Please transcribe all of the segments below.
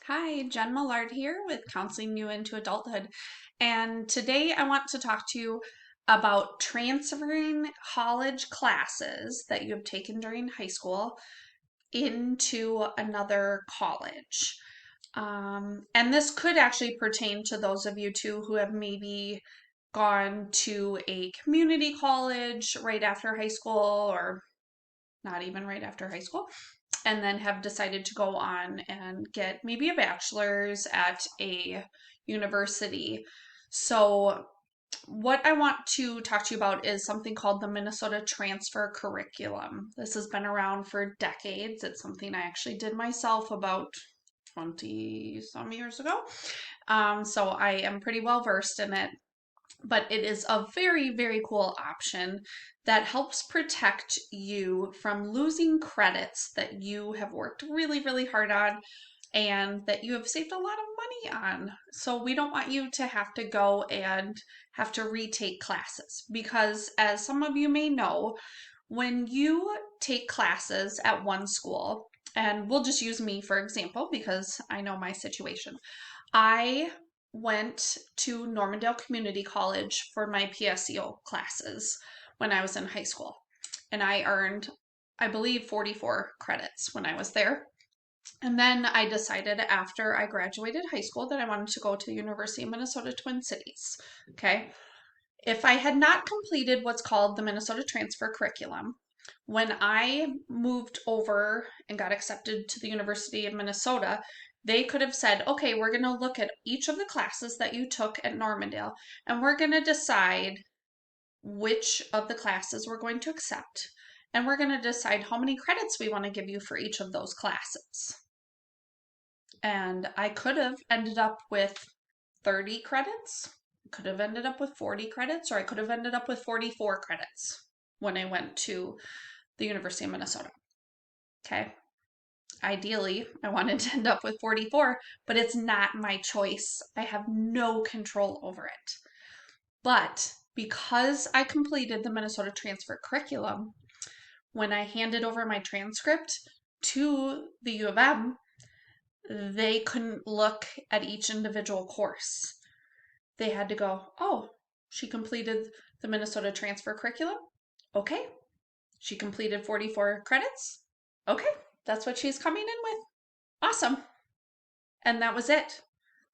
Hi, Jen Millard here with Counseling You into Adulthood. And today I want to talk to you about transferring college classes that you have taken during high school into another college. And this could actually pertain to those of you too who have maybe gone to a community college right after high school or not even right after high school, and then have decided to go on and get maybe a bachelor's at a university. So, what I want to talk to you about is something called the Minnesota Transfer Curriculum. This has been around for decades. It's something I actually did myself about 20 some years ago. So, I am pretty well versed in it, but it is a very, very cool option that helps protect you from losing credits that you have worked really, really hard on and that you have saved a lot of money on. So we don't want you to have to go and have to retake classes because, as some of you may know, when you take classes at one school, and we'll just use me for example because I know my situation. I went to Normandale Community College for my PSEO classes when I was in high school. And I earned, I believe, 44 credits when I was there. And then I decided after I graduated high school that I wanted to go to the University of Minnesota Twin Cities. Okay. If I had not completed what's called the Minnesota Transfer Curriculum, when I moved over and got accepted to the University of Minnesota, they could have said, okay, we're going to look at each of the classes that you took at Normandale, and we're going to decide which of the classes we're going to accept, and we're going to decide how many credits we want to give you for each of those classes. And I could have ended up with 30 credits, could have ended up with 40 credits, or I could have ended up with 44 credits when I went to the University of Minnesota. Okay. Ideally, I wanted to end up with 44, but it's not my choice. I have no control over it. But because I completed the Minnesota Transfer Curriculum, when I handed over my transcript to the U of M, they couldn't look at each individual course. They had to go, oh, she completed the Minnesota Transfer Curriculum? Okay. She completed 44 credits? Okay. That's what she's coming in with. Awesome. And that was it.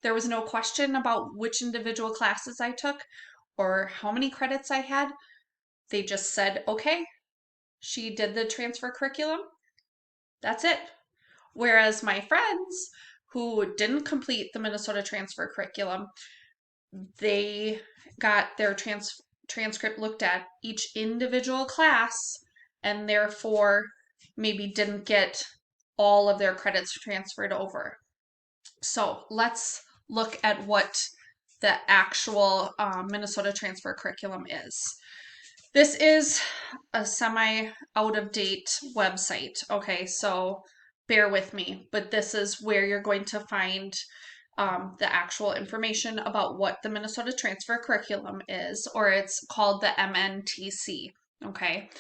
There was no question about which individual classes I took or how many credits I had. They just said, okay, she did the transfer curriculum. That's it. Whereas my friends who didn't complete the Minnesota transfer curriculum, they got their transcript looked at each individual class and therefore maybe didn't get all of their credits transferred over. So let's look at what the actual Minnesota transfer curriculum is. This is a semi out of date website. Okay, so bear with me, but this is where you're going to find the actual information about what the Minnesota transfer curriculum is, or it's called the MNTC. Okay,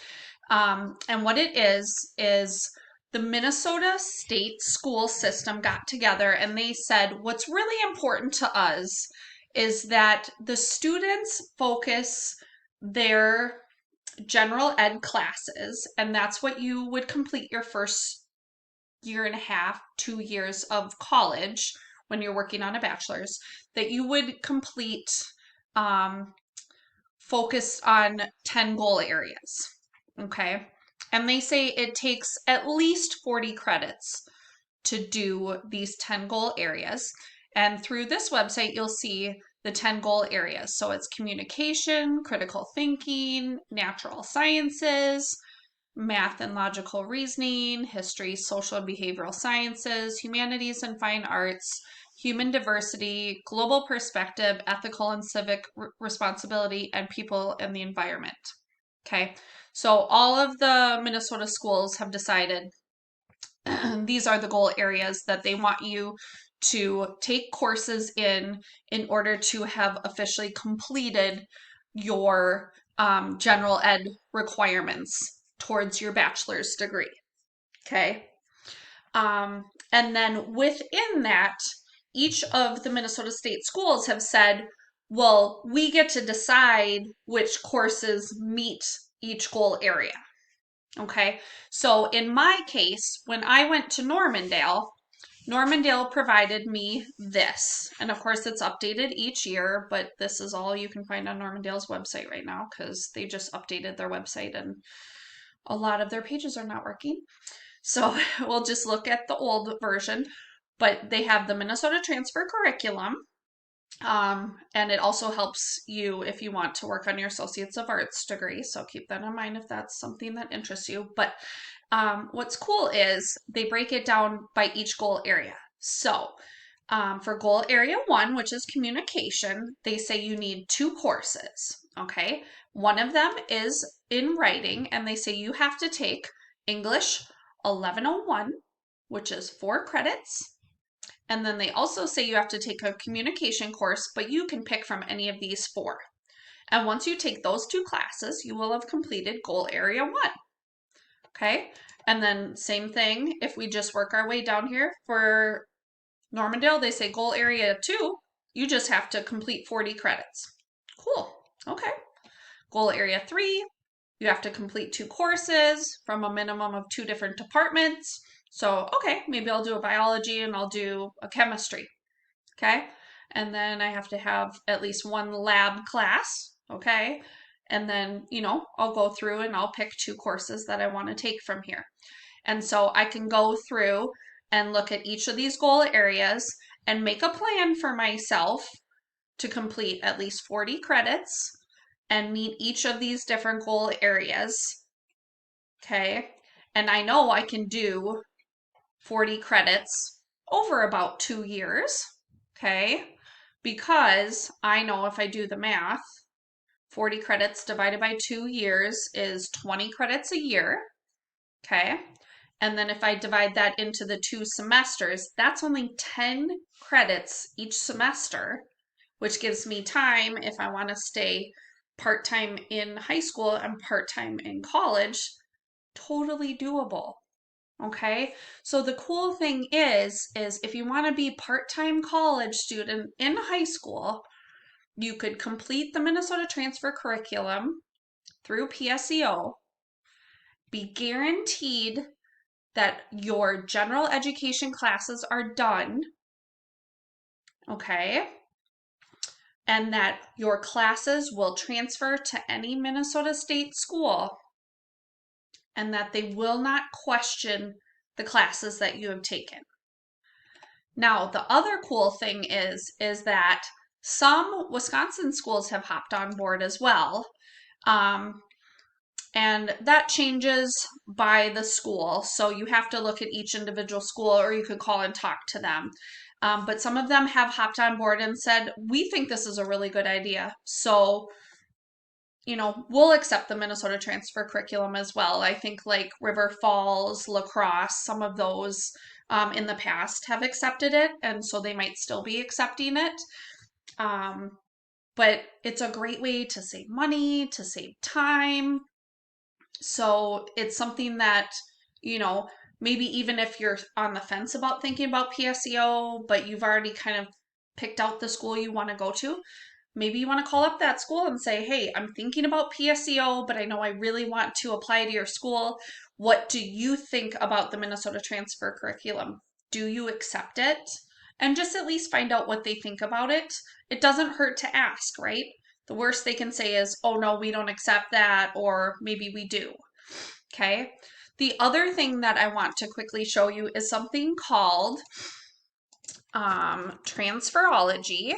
and what it is the Minnesota state school system got together and they said, what's really important to us is that the students focus their general ed classes, and that's what you would complete your first year and a half, 2 years of college when you're working on a bachelor's, that you would complete focused on 10 goal areas. Okay. And they say it takes at least 40 credits to do these 10 goal areas. And through this website, you'll see the 10 goal areas. So it's communication, critical thinking, natural sciences, math and logical reasoning, history, social and behavioral sciences, humanities and fine arts, human diversity, global perspective, ethical and civic responsibility, and people and the environment. Okay, so all of the Minnesota schools have decided these are the goal areas that they want you to take courses in order to have officially completed your general ed requirements towards your bachelor's degree. Okay. And then within that, each of the Minnesota State schools have said, well, we get to decide which courses meet each goal area. Okay, so in my case, when I went to Normandale, Normandale provided me this. And of course, it's updated each year, but this is all you can find on Normandale's website right now because they just updated their website and a lot of their pages are not working. So we'll just look at the old version. But they have the Minnesota Transfer Curriculum. And it also helps you if you want to work on your Associates of Arts degree. So keep that in mind if that's something that interests you. But what's cool is they break it down by each goal area. So for goal area 1, which is communication, they say you need 2 courses. Okay. One of them is in writing, and they say you have to take English 1101, which is 4 credits. And then they also say you have to take a communication course, but you can pick from any of these 4. And once you take those 2 classes, you will have completed goal area 1. Okay. And then same thing, if we just work our way down here for Normandale, they say goal area 2, you just have to complete 40 credits. Cool. Okay. Goal area 3, you have to complete 2 courses from a minimum of 2 different departments. So, okay, maybe I'll do a biology and I'll do a chemistry. Okay. And then I have to have at least 1 lab class. Okay. And then, I'll go through and I'll pick 2 courses that I want to take from here. And so I can go through and look at each of these goal areas and make a plan for myself to complete at least 40 credits and meet each of these different goal areas. Okay. And I know I can do 40 credits over about 2 years. Okay. Because I know if I do the math, 40 credits divided by 2 years is 20 credits a year. Okay. And then if I divide that into the 2 semesters, that's only 10 credits each semester, which gives me time if I want to stay part-time in high school and part-time in college. Totally doable. Okay. So the cool thing is if you want to be part-time college student in high school, you could complete the Minnesota Transfer Curriculum through PSEO, be guaranteed that your general education classes are done, okay, and that your classes will transfer to any Minnesota State school, and that they will not question the classes that you have taken. Now, the other cool thing is that some Wisconsin schools have hopped on board as well. And that changes by the school. So you have to look at each individual school, or you could call and talk to them. But some of them have hopped on board and said, we think this is a really good idea. So, we'll accept the Minnesota Transfer Curriculum as well. I think like River Falls, Lacrosse, some of those in the past have accepted it. And so they might still be accepting it. But it's a great way to save money, to save time. So it's something that, maybe even if you're on the fence about thinking about PSEO, but you've already kind of picked out the school you want to go to, maybe you want to call up that school and say, hey, I'm thinking about PSEO, but I know I really want to apply to your school. What do you think about the Minnesota Transfer Curriculum? Do you accept it? And just at least find out what they think about it. It doesn't hurt to ask, right? The worst they can say is, oh no, we don't accept that, or maybe we do. Okay. The other thing that I want to quickly show you is something called Transferology.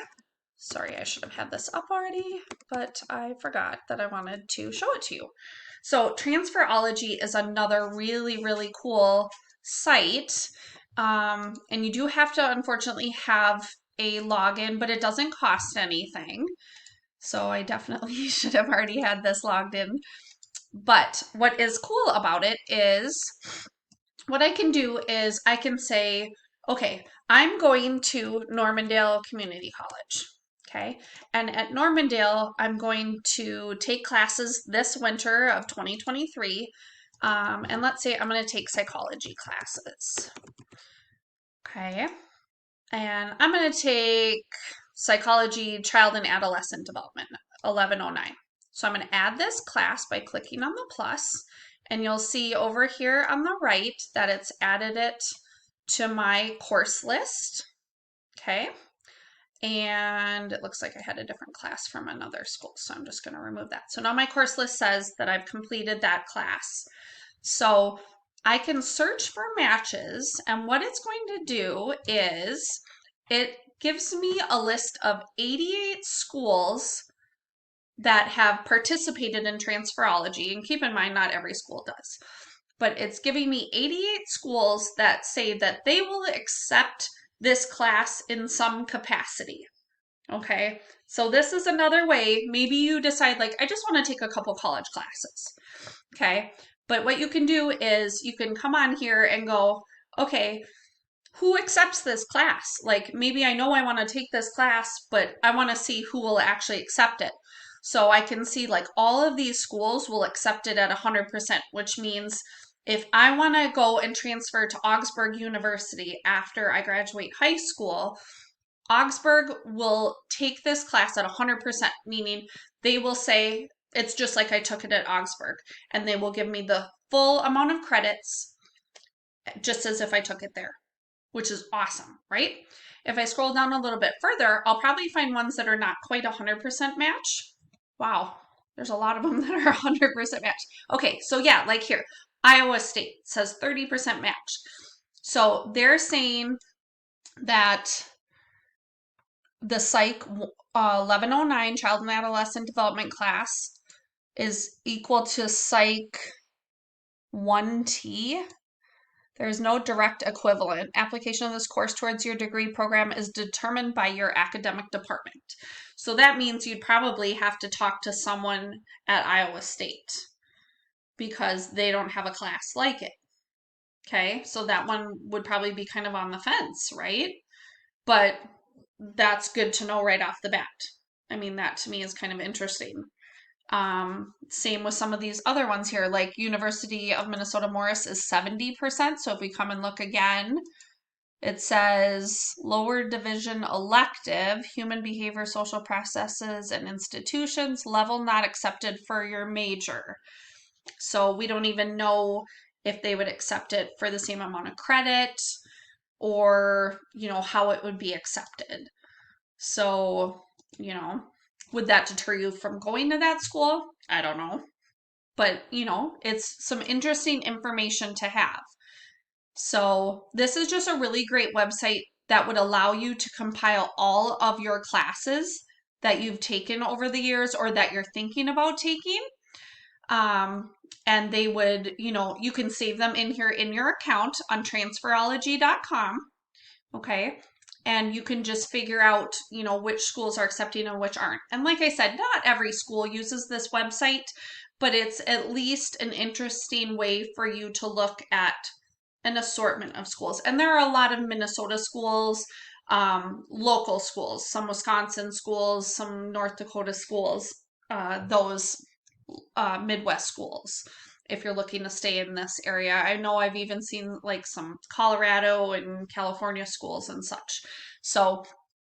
Sorry, I should have had this up already, but I forgot that I wanted to show it to you. So Transferology is another really, really cool site. And you do have to, unfortunately, have a login, but it doesn't cost anything. So I definitely should have already had this logged in. But what is cool about it is what I can do is I can say, okay, I'm going to Normandale Community College. Okay. And at Normandale, I'm going to take classes this winter of 2023. And let's say I'm going to take psychology classes. Okay. And I'm going to take Psychology, Child and Adolescent Development, 1109. So I'm going to add this class by clicking on the plus, and you'll see over here on the right that it's added it to my course list. Okay. And it looks like I had a different class from another school, so I'm just going to remove that. So now my course list says that I've completed that class. So I can search for matches, and what it's going to do is it gives me a list of 88 schools that have participated in Transferology. And keep in mind, not every school does. But it's giving me 88 schools that say that they will accept this class in some capacity. Okay, so this is another way. Maybe you decide, like, I just want to take a couple college classes. Okay, but what you can do is you can come on here and go, okay, who accepts this class? Like, maybe I know I want to take this class, but I want to see who will actually accept it. So I can see, like, all of these schools will accept it at 100%, which means if I want to go and transfer to Augsburg University after I graduate high school, Augsburg will take this class at 100%, meaning they will say it's just like I took it at Augsburg, and they will give me the full amount of credits just as if I took it there, which is awesome, right? If I scroll down a little bit further, I'll probably find ones that are not quite 100% match. Wow, there's a lot of them that are 100% match. Okay, so yeah, like here, Iowa State says 30% match. So they're saying that the Psych 1109 Child and Adolescent Development class is equal to Psych 1T. There is no direct equivalent. Application of this course towards your degree program is determined by your academic department. So that means you'd probably have to talk to someone at Iowa State because they don't have a class like it. Okay, so that one would probably be kind of on the fence, right? But that's good to know right off the bat. I mean, that to me is kind of interesting. Same with some of these other ones here, like University of Minnesota Morris is 70%. So if we come and look again, it says lower division elective, human behavior, social processes, and institutions, level not accepted for your major. So we don't even know if they would accept it for the same amount of credit or, how it would be accepted. So, would that deter you from going to that school? I don't know. But, it's some interesting information to have. So, this is just a really great website that would allow you to compile all of your classes that you've taken over the years or that you're thinking about taking. And they would, you can save them in here in your account on transferology.com. Okay. And you can just figure out, which schools are accepting and which aren't. And like I said, not every school uses this website, but it's at least an interesting way for you to look at an assortment of schools. And there are a lot of Minnesota schools, local schools, some Wisconsin schools, some North Dakota schools, those Midwest schools if you're looking to stay in this area. I know I've even seen like some Colorado and California schools and such. So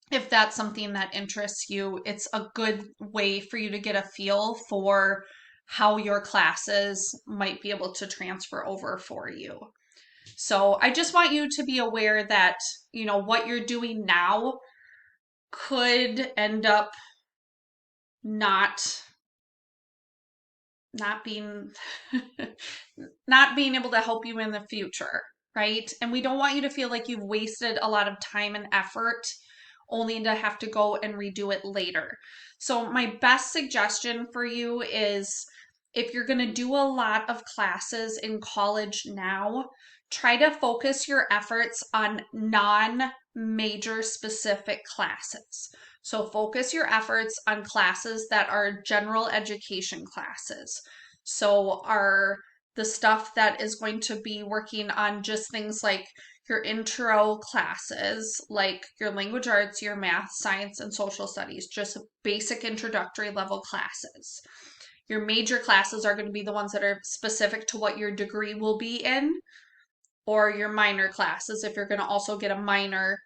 if that's something that interests you, it's a good way for you to get a feel for how your classes might be able to transfer over for you. So I just want you to be aware that, what you're doing now could end up not being not being able to help you in the future, right? And we don't want you to feel like you've wasted a lot of time and effort only to have to go and redo it later. So my best suggestion for you is if you're going to do a lot of classes in college now, try to focus your efforts on non-major specific classes. So focus your efforts on classes that are general education classes. So are the stuff that is going to be working on just things like your intro classes, like your language arts, your math, science, and social studies, just basic introductory level classes. Your major classes are going to be the ones that are specific to what your degree will be in. or your minor classes if you're going to also get a minor